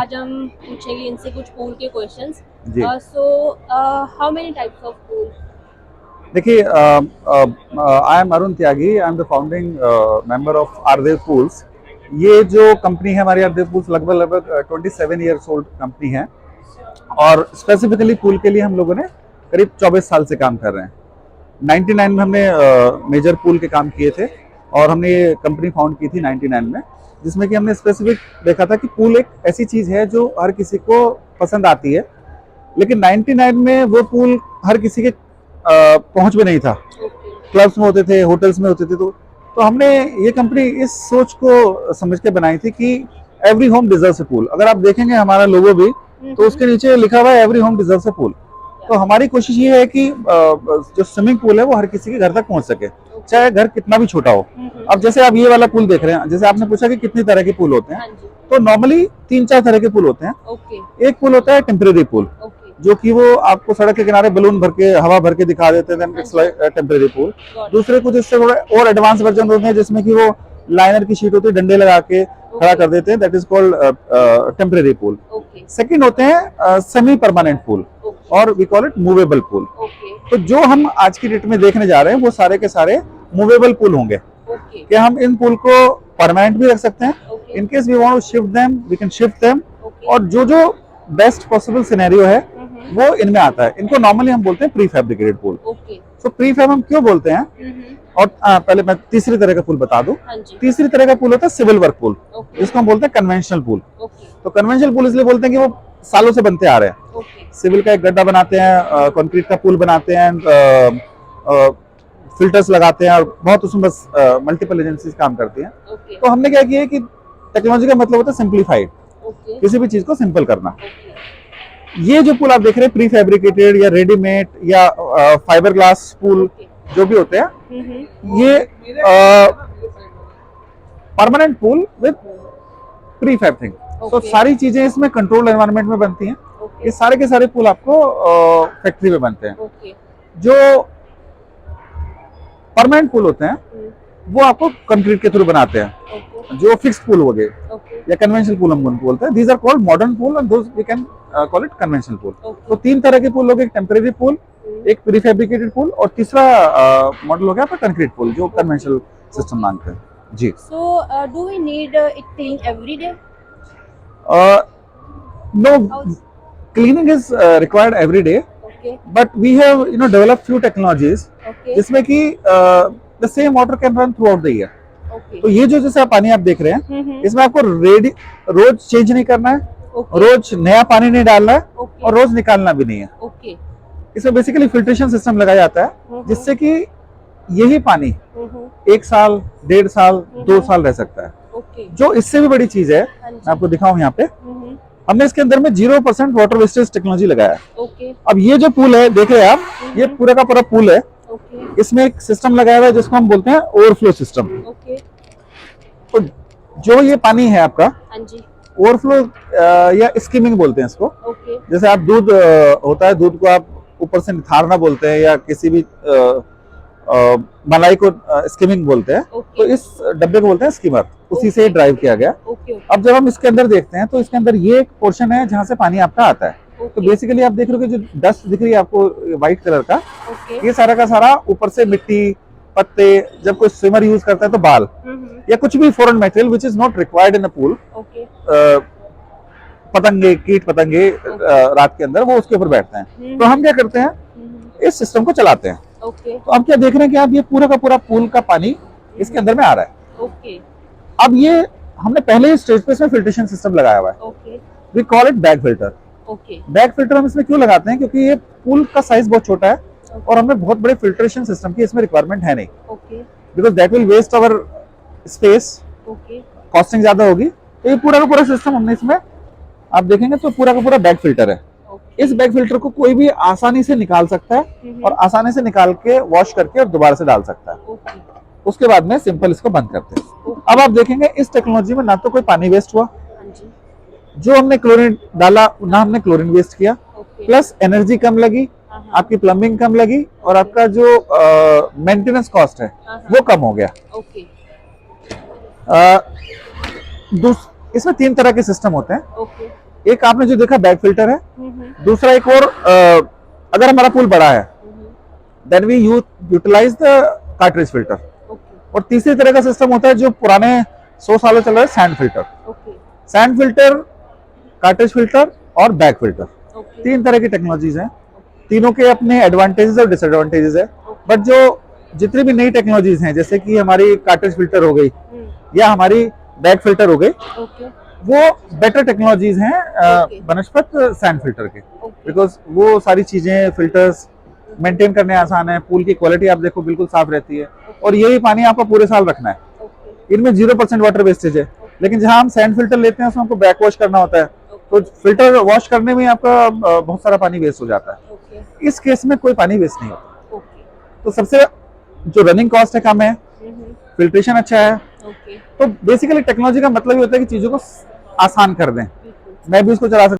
आज हम पूछेंगे इनसे कुछ पूल के क्वेश्चंस। जी। So how many types of pool? देखिए, I am Arun Tyagi. I am the founding member of Aardev pools. ये जो कंपनी है हमारी आरदेव पूल्स, लगभग लगभग 27 ईयर्स ओल्ड कंपनी है। और स्पेसिफिकली पूल के लिए हम लोगों ने करीब 24 साल से काम कर रहे हैं। 99 में हमने मेजर पूल के काम किए थे और हमने ये कंपनी फाउंड की थी 99 में, जिसमें कि हमने स्पेसिफिक देखा था कि पूल एक ऐसी चीज़ है जो हर किसी को पसंद आती है। लेकिन 99 में वो पूल हर किसी के पहुंच में नहीं था। क्लब्स में होते थे, होटल्स में होते थे। तो हमने ये कंपनी इस सोच को समझ के बनाई थी कि every home deserves a pool. अगर आप देखेंगे हमारा लोगो भी, तो उसके नीचे लिखा हुआ है every home deserves a pool. तो हमारी कोशिश ये है कि जो स्विमिंग पूल है वो हर किसी के घर तक पहुंच सके, चाहे घर कितना भी छोटा हो। अब जैसे आप ये वाला पूल देख रहे हैं, जैसे आपने पूछा कि कितनी तरह के पूल होते हैं, तो नॉर्मली 3-4 तरह के पूल होते हैं। एक पूल होता है टेम्परेरी पूल, जो कि वो आपको सड़क के किनारे बलून भर के, हवा भर के दिखा देते हैं, इट्स लाइक टेम्परेरी पूल। दूसरे कुछ इससे और एडवांस वर्जन होते हैं, जिसमें कि वो लाइनर की शीट होती है, डंडे लगा के खड़ा कर देते हैं, that is called temporary pool. Second होते हैं सेमी परमानेंट पूल, और we call it movable pool. तो जो हम आज की डेट में देखने जा रहे हैं वो सारे के सारे मूवेबल पूल होंगे, कि हम इन पूल को परमानेंट भी रख सकते हैं। In case we want to shift them, we can shift them. और जो जो बेस्ट पॉसिबल सिनेरियो है वो इनमें आता है। इनको नॉर्मली हम बोलते हैं prefabricated pool. So prefab हम क्यों बोलते हैं? और पहले मैं तीसरी तरह का पूल बता दूं। तीसरी तरह का पूल होता है सिविल वर्क पूल, जिसको हम बोलते हैं कन्वेंशनल पूल। तो कन्वेंशनल पूल इसलिए बोलते हैं कि वो सालों से बनते आ रहे हैं। सिविल का एक गड्ढा बनाते हैं, कंक्रीट का पूल बनाते हैं, फिल्टर्स लगाते हैं, और बहुत उसमें बस मल्टीपल एजेंसीज काम करती हैं। तो हमने क्या किया कि टेक्नोलॉजी का मतलब होता है सिंप्लीफाइड, किसी भी चीज को सिंपल करना। ये जो पूल आप देख रहे हैं, प्री फैब्रिकेटेड या रेडीमेड या फाइबर ग्लास पूल जो भी होते हैं, ये permanent pool with prefab thing. तो सारी चीजें इसमें कंट्रोल एनवायरनमेंट में बनती हैं। ये सारे के सारे पूल आपको फैक्ट्री में बनते हैं। जो परमानेंट पूल होते हैं वो आपको कंक्रीट के थ्रू बनाते हैं, जो फिक्स्ड पूल हो गए या कन्वेंशनल पूल हम उनको बोलते हैं। These are called modern pool and those we can call it conventional pool. तो 3 तरह के पूल हो गए, एक टेम्परेरी पूल, एक प्रीफैब्रिकेटेड पूल, और तीसरा मॉडल हो गया आपका कंक्रीट पूल, जो कन्वेंशनल सिस्टम मांगते हैं। जी। So do we need it clean every day? No, cleaning is required every day, but we have developed few technologies जिसमें कि the same water can run throughout the year। तो ये जो जैसे पानी आप देख रहे हैं, इसमें आपको रोज चेंज नहीं करना है, रोज नया पानी नहीं डालना है, और रोज निकालना भी नहीं है। इसमें बेसिकली फिल्ट्रेशन सिस्टम लगाया जाता है, जिससे कि यही पानी 1 साल, 1.5 साल, 2 साल रह सकता है। जो इससे भी बड़ी चीज है, मैं आपको दिखाऊं यहाँ पे, हमने इसके अंदर में 0% वाटर वेस्टेज टेक्नोलॉजी लगाया है। अब ये जो पूल है देख रहे हैं आप, ये पूरा का पूरा पूल है। इसमें एक सिस्टम लगाया हुआ है जिसको हम बोलते हैं ओवरफ्लो सिस्टम। तो जो ये पानी है आपका, ओवरफ्लो या स्किमिंग बोलते हैं इसको। जैसे आप दूध होता है, दूध को आप ऊपर से निथारना बोलते हैं, या किसी भी मलाई को स्किमिंग बोलते हैं। तो इस डब्बे को बोलते हैं स्कीमर, उसी से ड्राइव किया गया। अब जब हम इसके अंदर देखते हैं, तो इसके अंदर ये एक पोर्शन है जहां से पानी आपका आता है। तो बेसिकली आप देख रहे हो कि जो डस्ट दिख रही है आपको व्हाइट कलर का, ये सारा का सारा ऊपर से मिट्टी, पत्ते, जब कोई स्विमर यूज करता है तो बाल या कुछ भी foreign material which is not required in a pool, पतंगे, कीट पतंगे रात के अंदर वो उसके ऊपर बैठते हैं। तो हम क्या करते हैं, इस सिस्टम को चलाते हैं। तो अब क्या देख रहे हैं कि आप ये पूरा का पूरा पूल का पानी इसके अंदर में आ रहा है। अब ये हमने पहले ही स्टेज पे इसमें फिल्ट्रेशन सिस्टम लगाया हुआ है, we call it bag filter. Bag filter हम इसमें क्यों लगाते हैं? क्योंकि ये पूल का साइज बहुत छोटा है और हमें बहुत बड़े फिल्ट्रेशन सिस्टम की इसमें रिक्वायरमेंट है नहीं, because that will waste our space, costing ज्यादा होगी। तो ये पूरा का पूरा सिस्टम हमने इसमें, आप देखेंगे तो पूरा का पूरा बैग फिल्टर है। इस बैग फिल्टर को कोई भी आसानी से निकाल सकता है, और आसानी से निकाल के वॉश करके और दोबारा से डाल सकता है। उसके बाद में सिंपल इसको बंद करते हैं। अब आप देखेंगे इस टेक्नोलॉजी में ना तो कोई पानी वेस्ट हुआ, जो हमने क्लोरीन डाला ना हमने क्लोरीन वेस्ट किया, प्लस एनर्जी कम लगी, आपकी प्लम्बिंग कम लगी, और आपका जो मेंटेनेंस कॉस्ट है वो कम हो गया। इसमें 3 तरह के सिस्टम होते हैं। एक आपने जो देखा बैक फिल्टर है, हम्म दूसरा एक और अगर हमारा पूल बड़ा है then we utilise the cartridge filter, okay और तीसरी तरह का सिस्टम होता है जो पुराने 100 सालों चल रहा है, sand filter. Okay sand filter, cartridge filter और बैक फिल्टर, ओके 3 तरह की टेक्नोलॉजीज हैं। तीनों के अपने एडवांटेजेस और डिसएडवांटेजेस है, बट जो जितनी भी नई टेक्नोलॉजीज हैं जैसे कि हमारी कार्ट्रिज फिल्टर हो गई या हमारी बैक फिल्टर हो गई, ओके वो बेटर टेक्नोलॉजीज हैं Okay. बनस्पत सैंड फिल्टर के, ओके बिकॉज वो सारी चीजें फिल्टर्स मेंटेन करने आसान है, पूल की क्वालिटी आप देखो बिल्कुल साफ रहती है, और यही पानी आपको पूरे साल रखना है। ओके इनमें 0% वाटर वेस्टेज है, लेकिन जहां हम सैंड फिल्टर लेते हैं उसमें हमको बैक वॉश करना होता है, तो फिल्टर वॉश करने में आपका बहुत सारा पानी वेस्ट हो जाता है। ओके इस केस में कोई पानी वेस्ट नहीं होता, ओके तो सबसे जो रनिंग कॉस्ट है कम है, फिल्ट्रेशन अच्छा है। ओके तो बेसिकली टेक्नोलॉजी का मतलब ये होता है कि चीजों को आसान कर दें। बिल्कुल मैं भी उसको चला सकता